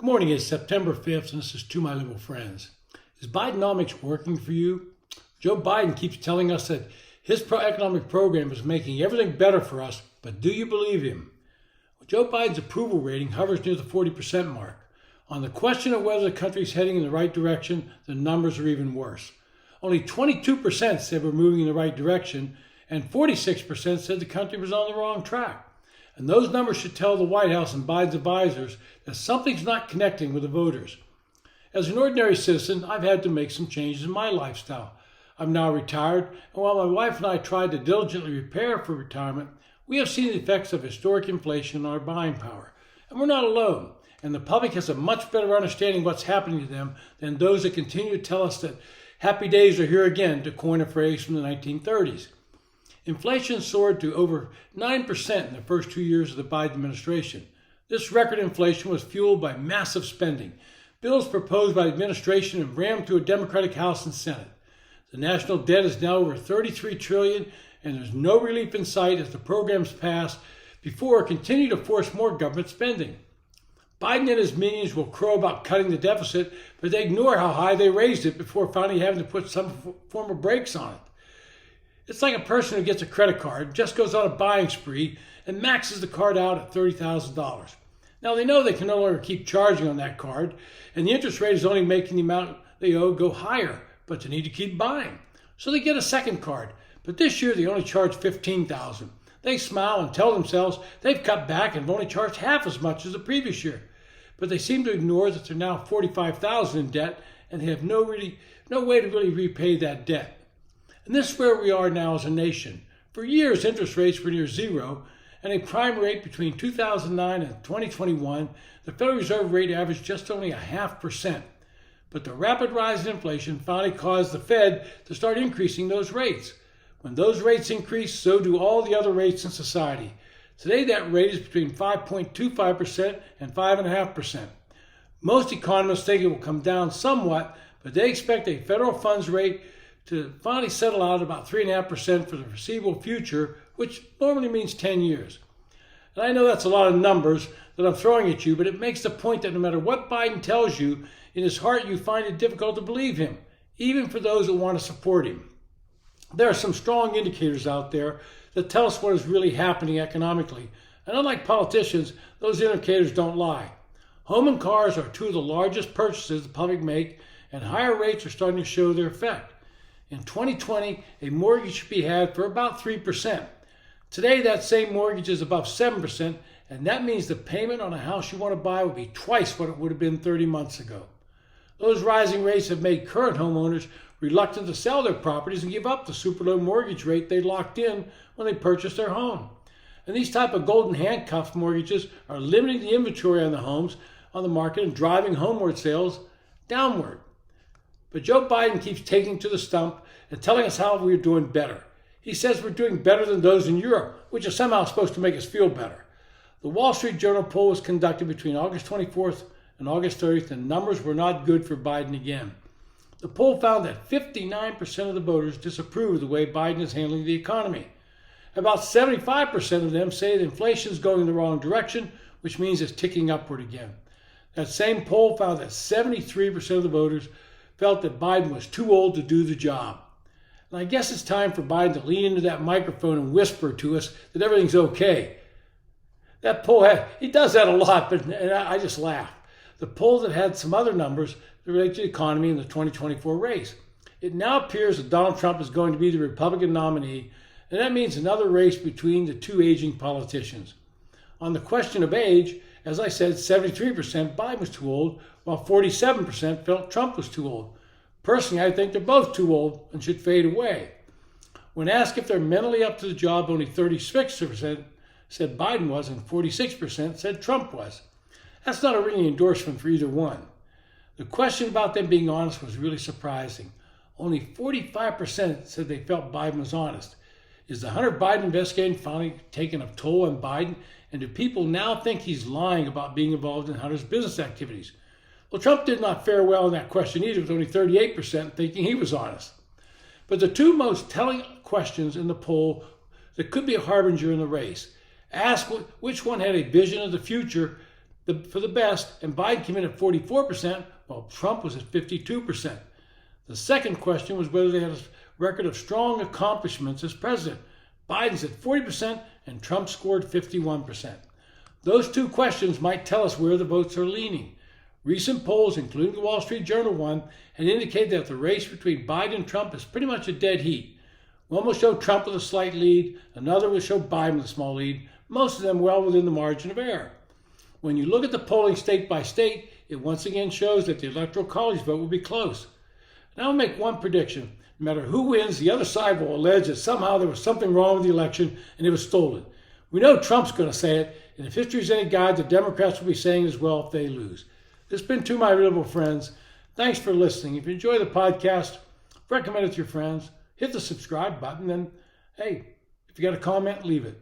Good morning, it's September 5th, and this is To My Liberal Friends. Is Bidenomics working for you? Joe Biden keeps telling us that his economic program is making everything better for us, but do you believe him? Joe Biden's approval rating hovers near the 40% mark. On the question of whether the country is heading in the right direction, the numbers are even worse. Only 22% said we're moving in the right direction, and 46% said the country was on the wrong track. And those numbers should tell the White House and Biden's advisors that something's not connecting with the voters. As an ordinary citizen, I've had to make some changes in my lifestyle. I'm now retired, and while my wife and I tried to diligently prepare for retirement, we have seen the effects of historic inflation on our buying power. And we're not alone, and the public has a much better understanding of what's happening to them than those that continue to tell us that happy days are here again, to coin a phrase from the 1930s. Inflation soared to over 9% in the first 2 years of the Biden administration. This record inflation was fueled by massive spending, bills proposed by the administration and rammed through a Democratic House and Senate. The national debt is now over $33 trillion, and there's no relief in sight as the programs pass before continue to force more government spending. Biden and his minions will crow about cutting the deficit, but they ignore how high they raised it before finally having to put some form of brakes on it. It's like a person who gets a credit card, just goes on a buying spree, and maxes the card out at $30,000. Now they know they can no longer keep charging on that card, and the interest rate is only making the amount they owe go higher, but they need to keep buying. So they get a second card, but this year they only charge $15,000. They smile and tell themselves they've cut back and have only charged half as much as the previous year. But they seem to ignore that they're now $45,000 in debt, and they have no way to really repay that debt. And this is where we are now as a nation. For years, interest rates were near zero, and a prime rate between 2009 and 2021, the Federal Reserve rate averaged just only 0.5%. But the rapid rise in inflation finally caused the Fed to start increasing those rates. When those rates increase, so do all the other rates in society. Today, that rate is between 5.25% and 5.5%. Most economists think it will come down somewhat, but they expect a federal funds rate to finally settle out at about 3.5% for the foreseeable future, which normally means 10 years. And I know that's a lot of numbers that I'm throwing at you, but it makes the point that no matter what Biden tells you, in his heart you find it difficult to believe him, even for those that want to support him. There are some strong indicators out there that tell us what is really happening economically. And unlike politicians, those indicators don't lie. Home and cars are two of the largest purchases the public make, and higher rates are starting to show their effect. In 2020, a mortgage should be had for about 3%. Today, that same mortgage is above 7%, and that means the payment on a house you want to buy would be twice what it would have been 30 months ago. Those rising rates have made current homeowners reluctant to sell their properties and give up the super low mortgage rate they locked in when they purchased their home. And these type of golden handcuff mortgages are limiting the inventory on the homes on the market and driving homeward sales downward. But Joe Biden keeps taking to the stump and telling us how we're doing better. He says we're doing better than those in Europe, which is somehow supposed to make us feel better. The Wall Street Journal poll was conducted between August 24th and August 30th, and numbers were not good for Biden again. The poll found that 59% of the voters disapprove of the way Biden is handling the economy. About 75% of them say that inflation is going in the wrong direction, which means it's ticking upward again. That same poll found that 73% of the voters felt that Biden was too old to do the job. And I guess it's time for Biden to lean into that microphone and whisper to us that everything's okay. That poll, he does that a lot, but I just laugh. The poll that had some other numbers that relate to the economy in the 2024 race. It now appears that Donald Trump is going to be the Republican nominee, and that means another race between the two aging politicians. On the question of age, as I said, 73% Biden was too old, while 47% felt Trump was too old. Personally, I think they're both too old and should fade away. When asked if they're mentally up to the job, only 36% said Biden was, and 46% said Trump was. That's not a ringing endorsement for either one. The question about them being honest was really surprising. Only 45% said they felt Biden was honest. Is the Hunter Biden investigation finally taking a toll on Biden? And do people now think he's lying about being involved in Hunter's business activities? Well, Trump did not fare well in that question either, with only 38% thinking he was honest. But the two most telling questions in the poll that could be a harbinger in the race. Ask which one had a vision of the future for the best, and Biden came in at 44%, while Trump was at 52%. The second question was whether they had a record of strong accomplishments as president. Biden's at 40% and Trump scored 51%. Those two questions might tell us where the votes are leaning. Recent polls, including the Wall Street Journal one, had indicated that the race between Biden and Trump is pretty much a dead heat. One will show Trump with a slight lead, another will show Biden with a small lead, most of them well within the margin of error. When you look at the polling state by state, it once again shows that the Electoral College vote will be close. Now I'll make one prediction. No matter who wins, the other side will allege that somehow there was something wrong with the election and it was stolen. We know Trump's going to say it, and if history is any guide, the Democrats will be saying as well if they lose. This has been To My Liberal Friends. Thanks for listening. If you enjoy the podcast, recommend it to your friends. Hit the subscribe button, and hey, if you got a comment, leave it.